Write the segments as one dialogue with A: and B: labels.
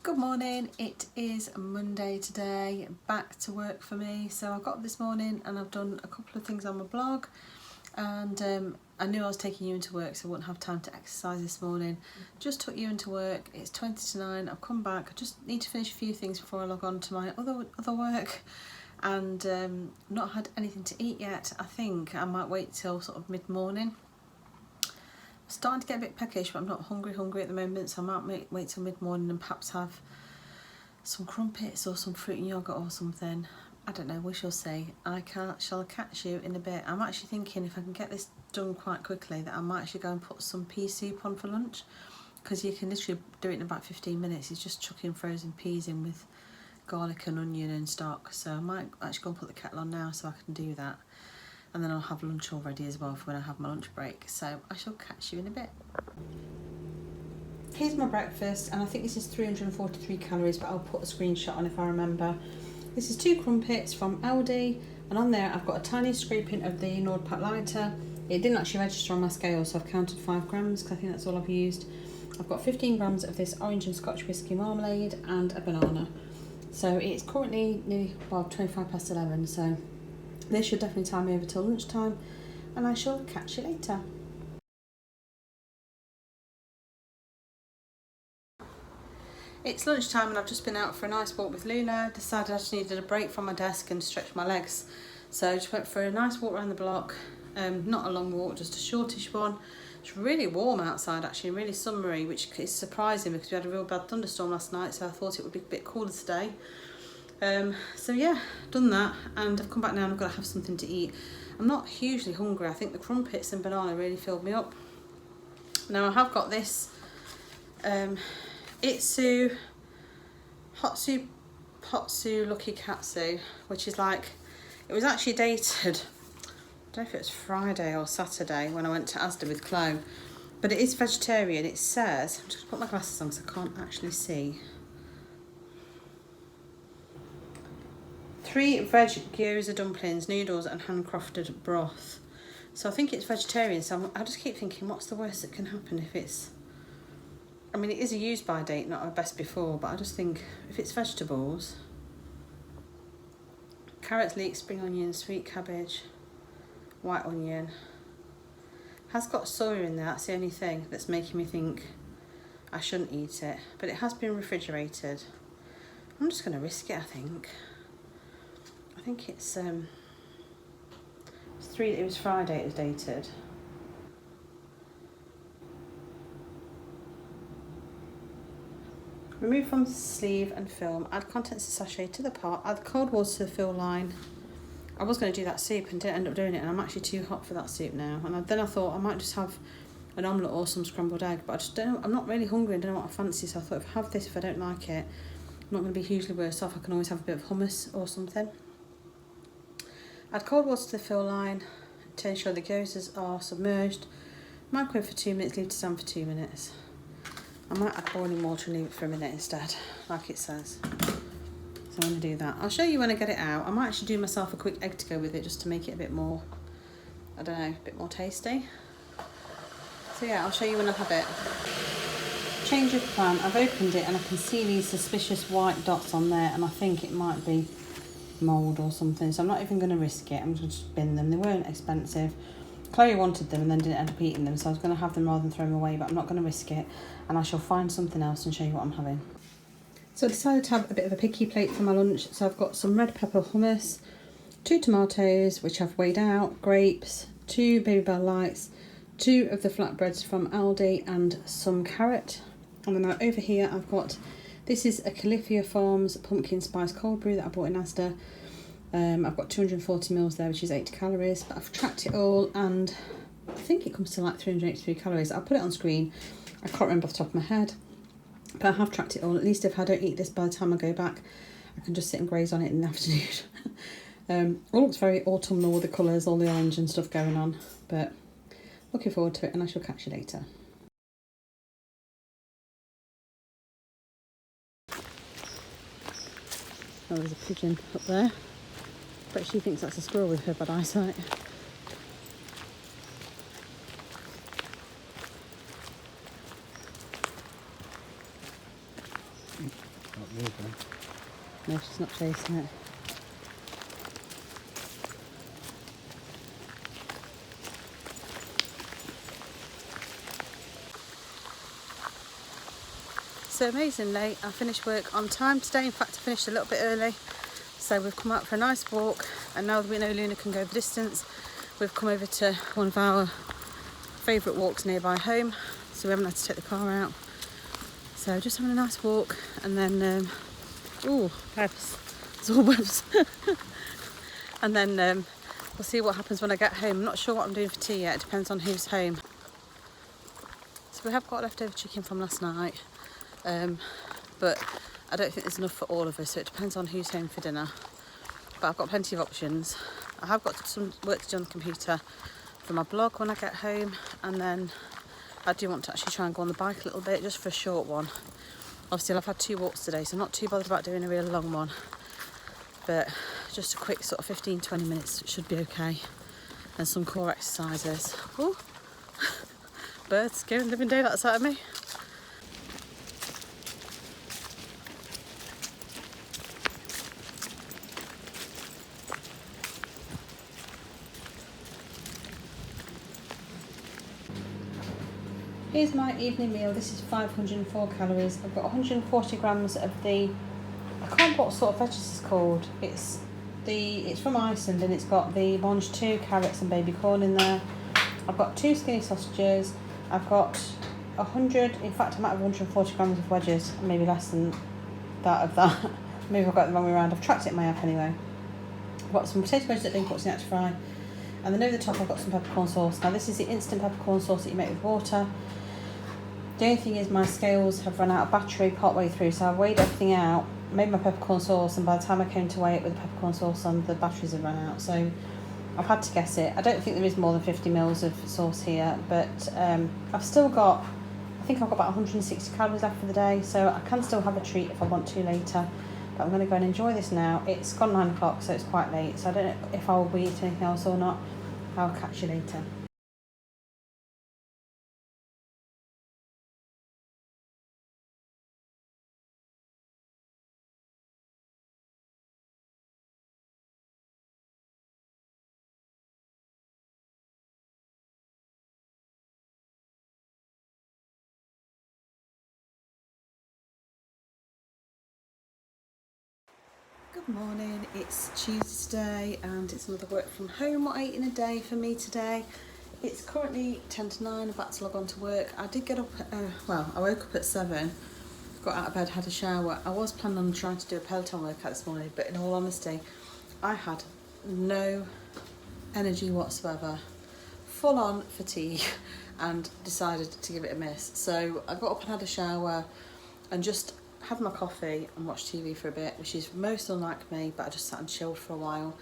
A: Good morning, it is Monday today, back to work for me. So I got up this morning and I've done a couple of things on my blog, and I knew I was taking you into work so I wouldn't have time to exercise this morning. Just took you into work, it's 20 to 9, I've come back, I just need to finish a few things before I log on to my other work, and not had anything to eat yet. I think I might wait till sort of mid-morning. Starting to get a bit peckish, but I'm not hungry at the moment, so I might wait till mid-morning and perhaps have some crumpets or some fruit and yogurt or something. I don't know, we shall see. Shall I catch you in a bit? I'm actually thinking if I can get this done quite quickly that I might actually go and put some pea soup on for lunch, because you can literally do it in about 15 minutes. It's just chucking frozen peas in with garlic and onion and stock. So I might actually go and put the kettle on now so I can do that. And then I'll have lunch all ready as well for when I have my lunch break. So I shall catch you in a bit. Here's my breakfast, and I think this is 343 calories, but I'll put a screenshot on if I remember. This is 2 crumpets from Aldi, and on there I've got a tiny scraping of the Nordpack lighter. It didn't actually register on my scale, so I've counted 5 grams because I think that's all I've used. I've got 15 grams of this orange and Scotch whisky marmalade and a banana. So it's currently nearly, 25 past 11, so this should definitely time me over till lunchtime, and I shall catch you later. It's lunchtime and I've just been out for a nice walk with Luna. Decided I just needed a break from my desk and stretch my legs. So I just went for a nice walk around the block. Not a long walk, just a shortish one. It's really warm outside actually, really summery, which is surprising because we had a real bad thunderstorm last night, so I thought it would be a bit cooler today. So yeah, done that, and I've come back now and I've got to have something to eat. I'm not hugely hungry. I think the crumpets and banana really filled me up. Now I have got this Itsu Hotsu Lucky Katsu, which is like, it was actually dated, I don't know if it was Friday or Saturday when I went to Asda with Chloe, but it is vegetarian. It says, I'm just going to put my glasses on because I can't actually see. 3 veg gyoza dumplings, noodles and handcrafted broth. So I think it's vegetarian, so I just keep thinking, what's the worst that can happen if it's... I mean, it is a use by date, not a best before, but I just think if it's vegetables... Carrots, leeks, spring onion, sweet cabbage, white onion. Has got soya in there, that's the only thing that's making me think I shouldn't eat it. But it has been refrigerated. I'm just going to risk it, I think. I think it was Friday it was dated. Remove from sleeve and film. Add contents of sachet to the pot. Add cold water to the fill line. I was going to do that soup and didn't end up doing it, and I'm actually too hot for that soup now. And then I thought I might just have an omelette or some scrambled egg, but I just don't know. I'm not really hungry and don't know what I fancy, so I thought if I have this, if I don't like it, I'm not going to be hugely worse off. I can always have a bit of hummus or something. Add cold water to the fill line to ensure the gyozas are submerged. Microwave for 2 minutes, leave to stand for 2 minutes. I might add boiling water and leave it for a minute instead, like it says. So I'm going to do that. I'll show you when I get it out. I might actually do myself a quick egg to go with it just to make it a bit more, I don't know, a bit more tasty. So yeah, I'll show you when I have it. Change of plan. I've opened it and I can see these suspicious white dots on there, and I think it might be mould or something, so I'm not even going to risk it. I'm just going to bin them. They weren't expensive. Chloe wanted them and then didn't end up eating them, so I was going to have them rather than throw them away, but I'm not going to risk it, and I shall find something else and show you what I'm having. So I decided to have a bit of a picky plate for my lunch. So I've got some red pepper hummus, 2 tomatoes which I've weighed out, grapes, 2 Baby Bell Lights, 2 of the flatbreads from Aldi, and some carrot. And then over here I've got, this is a Califia Farms pumpkin spice cold brew that I bought in Asda. I've got 240 mils there, which is 80 calories, but I've tracked it all and I think it comes to like 383 calories. I'll put it on screen. I can't remember off the top of my head, but I have tracked it all. At least if I don't eat this by the time I go back, I can just sit and graze on it in the afternoon. All looks very autumnal with the colours, all the orange and stuff going on, but looking forward to it, and I shall catch you later. Oh, there's a pigeon up there. But she thinks that's a squirrel with her bad eyesight.
B: Not moving.
A: No, she's not chasing it. So amazingly, I finished work on time today. In fact, I finished a little bit early. So we've come out for a nice walk, and now that we know Luna can go the distance, we've come over to one of our favourite walks nearby home. So we haven't had to take the car out. So just having a nice walk, and then, webs. It's all webs. And then we'll see what happens when I get home. I'm not sure what I'm doing for tea yet. It depends on who's home. So we have got leftover chicken from last night. But I don't think there's enough for all of us, so it depends on who's home for dinner. But I've got plenty of options. I have got some work to do on the computer for my blog when I get home, and then I do want to actually try and go on the bike a little bit, just for a short one. Obviously I've had 2 walks today, so I'm not too bothered about doing a really long one, but just a quick sort of 15-20 minutes should be okay, and some core exercises. Ooh. Birds scaring living daylights out of me. Here's my evening meal. This is 504 calories. I've got 140 grams of the, I can't remember what sort of veggies it's called. It's from Iceland, and it's got the mange 2 carrots and baby corn in there. I've got 2 skinny sausages. I've got 100, in fact I might have 140 grams of wedges, maybe less than that. Maybe I've got it the wrong way around. I've tracked it in my app anyway. I've got some potato wedges that have been cooked in that to fry. And then over the top I've got some peppercorn sauce. Now this is the instant peppercorn sauce that you make with water. The only thing is my scales have run out of battery part way through, so I weighed everything out, made my peppercorn sauce, and by the time I came to weigh it with the peppercorn sauce on, the batteries had run out. So I've had to guess it. I don't think there is more than 50 mils of sauce here, but I've still got, I think I've got about 160 calories left for the day, so I can still have a treat if I want to later. But I'm going to go and enjoy this now. It's gone 9 o'clock, so it's quite late, so I don't know if I will be eating anything else or not. I'll catch you later. Good morning, it's Tuesday and it's another work from home what I eat in a day for me today. It's currently 10 to 9, I'm about to log on to work. I did get up, I woke up at 7, got out of bed, had a shower. I was planning on trying to do a Peloton workout this morning, but in all honesty, I had no energy whatsoever, full on fatigue, and decided to give it a miss. So I got up and had a shower and just had my coffee and watched TV for a bit, which is most unlike me, but I just sat and chilled for a while.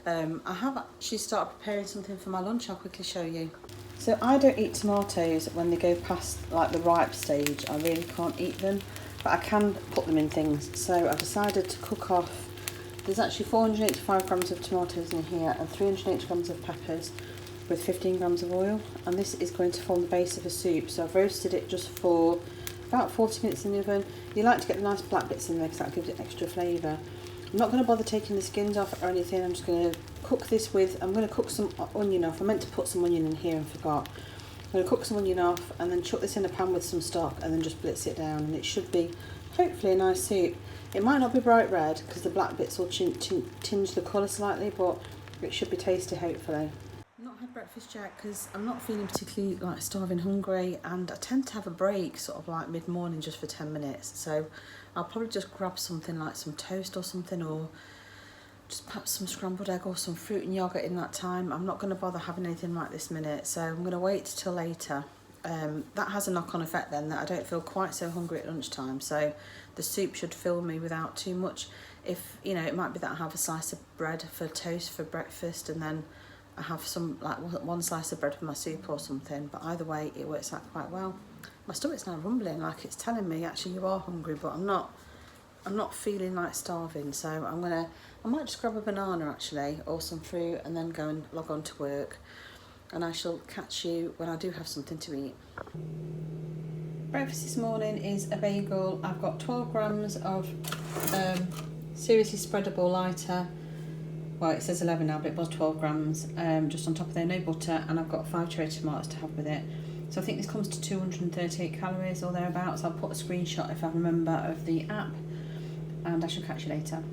A: I have actually started preparing something for my lunch. I'll quickly show you. So I don't eat tomatoes when they go past like the ripe stage. I really can't eat them, but I can put them in things. So I decided to cook off, there's actually 485 grams of tomatoes in here and 380 grams of peppers with 15 grams of oil, and this is going to form the base of a soup. So I've roasted it just for about 40 minutes in the oven. You like to get the nice black bits in there because that gives it extra flavour. I'm not going to bother taking the skins off or anything. I'm just going to cook this with, I'm going to cook some onion off. I meant to put some onion in here and forgot. I'm going to cook some onion off and then chuck this in a pan with some stock and then just blitz it down, and it should be hopefully a nice soup. It might not be bright red because the black bits will tinge the colour slightly, but it should be tasty hopefully. Not had breakfast yet because I'm not feeling particularly like starving hungry, and I tend to have a break sort of like mid-morning just for 10 minutes, so I'll probably just grab something like some toast or something, or just perhaps some scrambled egg or some fruit and yoghurt in that time. I'm not going to bother having anything right this minute, so I'm going to wait till later. That has a knock-on effect then, that I don't feel quite so hungry at lunchtime, so the soup should fill me without too much. If, you know, it might be that I have a slice of bread for toast for breakfast and then I have some, like one slice of bread with my soup or something, but either way it works out quite well. My stomach's now rumbling like it's telling me actually you are hungry, but I'm not feeling like starving, so I might just grab a banana actually or some fruit and then go and log on to work, and I shall catch you when I do have something to eat. Breakfast this morning is a bagel. I've got 12 grams of seriously spreadable lighter. Well, it says 11 now, but it was 12 grams, just on top of there, no butter, and I've got 5 cherry tomatoes to have with it. So I think this comes to 238 calories or thereabouts. I'll put a screenshot if I remember of the app, and I shall catch you later.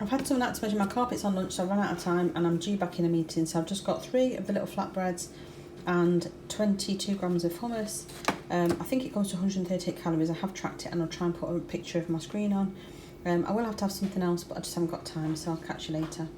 A: I've had someone out to measure my carpets on lunch, so I've run out of time and I'm due back in a meeting. So I've just got 3 of the little flatbreads and 22 grams of hummus. I think it comes to 138 calories. I have tracked it and I'll try and put a picture of my screen on. I will have to have something else, but I just haven't got time, so I'll catch you later.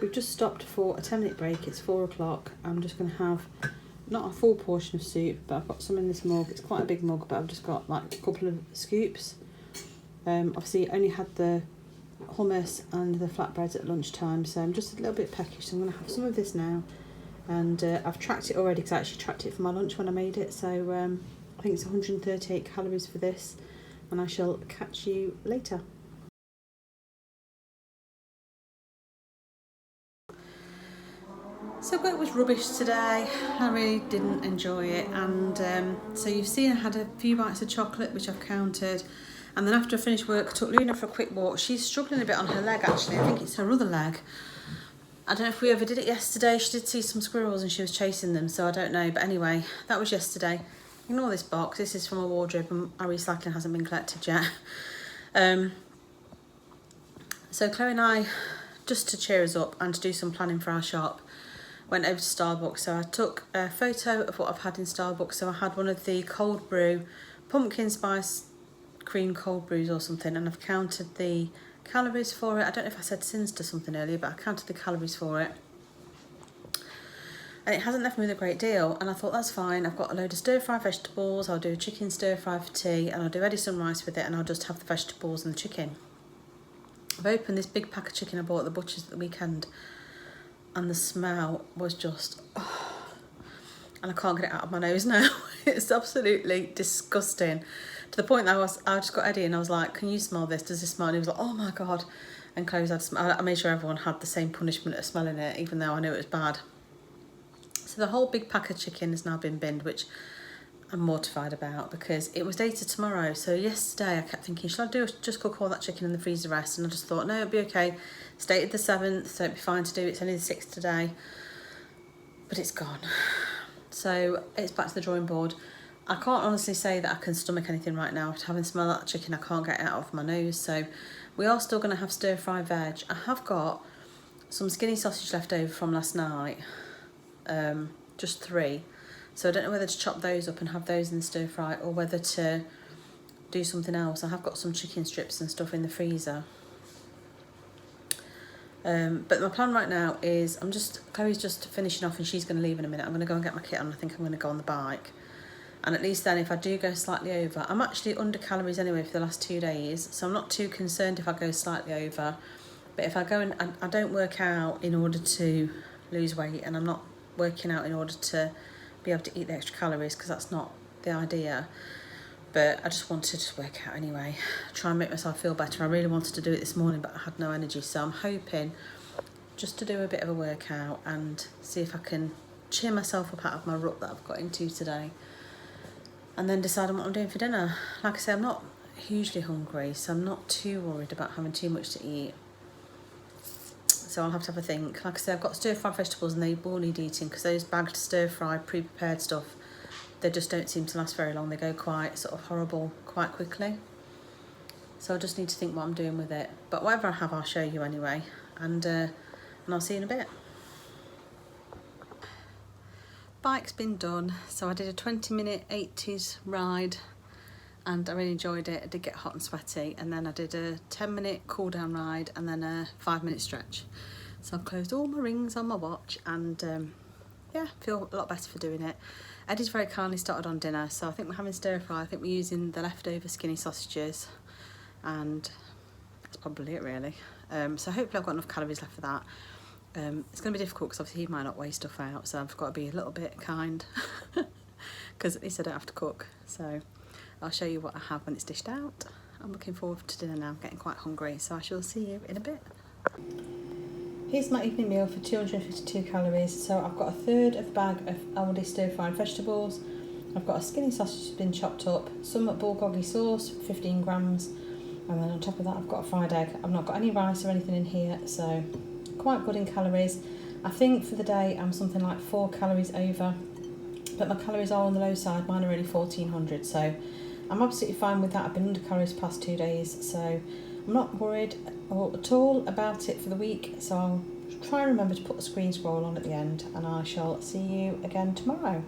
A: We've just stopped for a 10-minute break. It's 4 o'clock. I'm just going to have not a full portion of soup, but I've got some in this mug. It's quite a big mug, but I've just got like a couple of scoops. Obviously only had the hummus and the flatbreads at lunchtime, so I'm just a little bit peckish, so I'm going to have some of this now. And I've tracked it already because I actually tracked it for my lunch when I made it, so I think it's 138 calories for this, and I shall catch you later. So work was rubbish today. I really didn't enjoy it, and so you've seen I had a few bites of chocolate which I've counted, and then after I finished work I took Luna for a quick walk. She's struggling a bit on her leg actually. I think it's her other leg. I don't know if we ever did it yesterday. She did see some squirrels and she was chasing them, so I don't know, but anyway, that was yesterday. Ignore this box, this is from a wardrobe and our recycling hasn't been collected yet. So Chloe and I, just to cheer us up and to do some planning for our shop, went over to Starbucks. So I took a photo of what I've had in Starbucks. So I had one of the cold brew pumpkin spice cream cold brews or something, and I've counted the calories for it. I don't know if I said Sinster something earlier, but I counted the calories for it. And it hasn't left me with a great deal, and I thought that's fine. I've got a load of stir-fried vegetables. I'll do a chicken stir-fry for tea, and I'll do Edison rice with it, and I'll just have the vegetables and the chicken. I've opened this big pack of chicken I bought at the butcher's at the weekend, and the smell was just, and I can't get it out of my nose now. It's absolutely disgusting, to the point that I just got Eddie and I was like, can you smell this? Does this smell? And he was like, oh my God. And Chloe's had to smell. I made sure everyone had the same punishment of smelling it, even though I knew it was bad. So the whole big pack of chicken has now been binned, which I'm mortified about because it was dated tomorrow. So yesterday I kept thinking, should I just cook all that chicken in the freezer rest? And I just thought, no, it'll be okay. It's dated the 7th, so it'll be fine to do. It's only the 6th today. But it's gone. So it's back to the drawing board. I can't honestly say that I can stomach anything right now. After having smelled that chicken, I can't get it out of my nose. So we are still going to have stir-fry veg. I have got some skinny sausage left over from last night. Just 3. So I don't know whether to chop those up and have those in the stir-fry or whether to do something else. I have got some chicken strips and stuff in the freezer. But my plan right now is Chloe's just finishing off and she's going to leave in a minute. I'm going to go and get my kit on. I think I'm going to go on the bike. And at least then if I do go slightly over, I'm actually under calories anyway for the last 2 days. So I'm not too concerned if I go slightly over. But if I go and I don't work out in order to lose weight, and I'm not working out in order to be able to eat the extra calories, because that's not the idea. But I just wanted to work out anyway, try and make myself feel better. I really wanted to do it this morning, but I had no energy. So I'm hoping just to do a bit of a workout and see if I can cheer myself up out of my rut that I've got into today. And then decide on what I'm doing for dinner. Like I say, I'm not hugely hungry, so I'm not too worried about having too much to eat. So I'll have to have a think. Like I say, I've got stir-fried vegetables and they will need eating, because those bagged stir-fried, pre-prepared stuff, they just don't seem to last very long. They go quite sort of horrible quite quickly. So I just need to think what I'm doing with it. But whatever I have, I'll show you anyway. And I'll see you in a bit. Bike's been done. So I did a 20-minute 80s ride and I really enjoyed it. I did get hot and sweaty. And then I did a 10-minute cool down ride and then a 5-minute stretch. So I've closed all my rings on my watch and yeah, feel a lot better for doing it. Eddie's very kindly started on dinner, so I think we're having stir fry. I think we're using the leftover skinny sausages, and that's probably it really. So hopefully I've got enough calories left for that. It's going to be difficult because obviously he might not weigh stuff out, so I've got to be a little bit kind because at least I don't have to cook. So I'll show you what I have when it's dished out, I'm looking forward to dinner now. I'm getting quite hungry, so I shall see you in a bit. Here's my evening meal for 252 calories. So I've got a third of a bag of Aldi stir-fried vegetables. I've got a skinny sausage that's been chopped up, some bulgogi sauce, 15 grams, and then on top of that I've got a fried egg. I've not got any rice or anything in here, so quite good in calories. I think for the day I'm something like 4 calories over, but my calories are on the low side. Mine are only 1400, so I'm absolutely fine with that. I've been under calories the past 2 days, so I'm not worried at all about it for the week. So I'll try and remember to put the screen scroll on at the end, and I shall see you again tomorrow.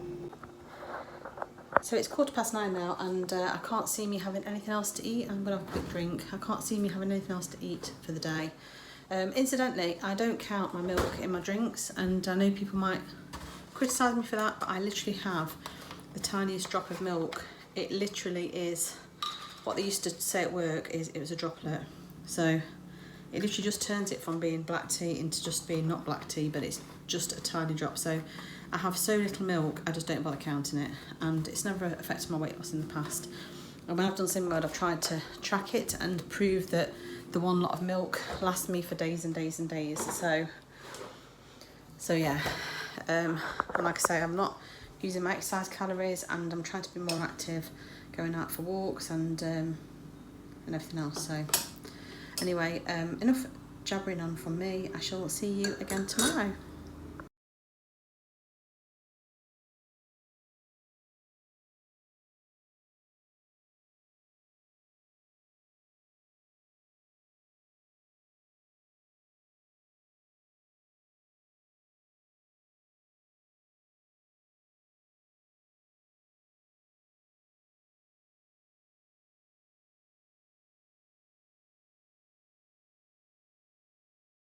A: So it's 9:15 now, and I can't see me having anything else to eat. I'm going to have a quick drink. I can't see me having anything else to eat for the day. Incidentally, I don't count my milk in my drinks, and I know people might criticise me for that, but I literally have the tiniest drop of milk. It literally is, what they used to say at work is it was a droplet. So it literally just turns it from being black tea into just being not black tea, but it's just a tiny drop. So I have so little milk, I just don't bother counting it, and it's never affected my weight loss in the past. And when I've done Simrod, I've tried to track it and prove that the one lot of milk lasts me for days and days and days. So yeah, and like I say, I'm not using my exercise calories, and I'm trying to be more active, going out for walks and everything else. So anyway, enough jabbering on from me. I shall see you again tomorrow.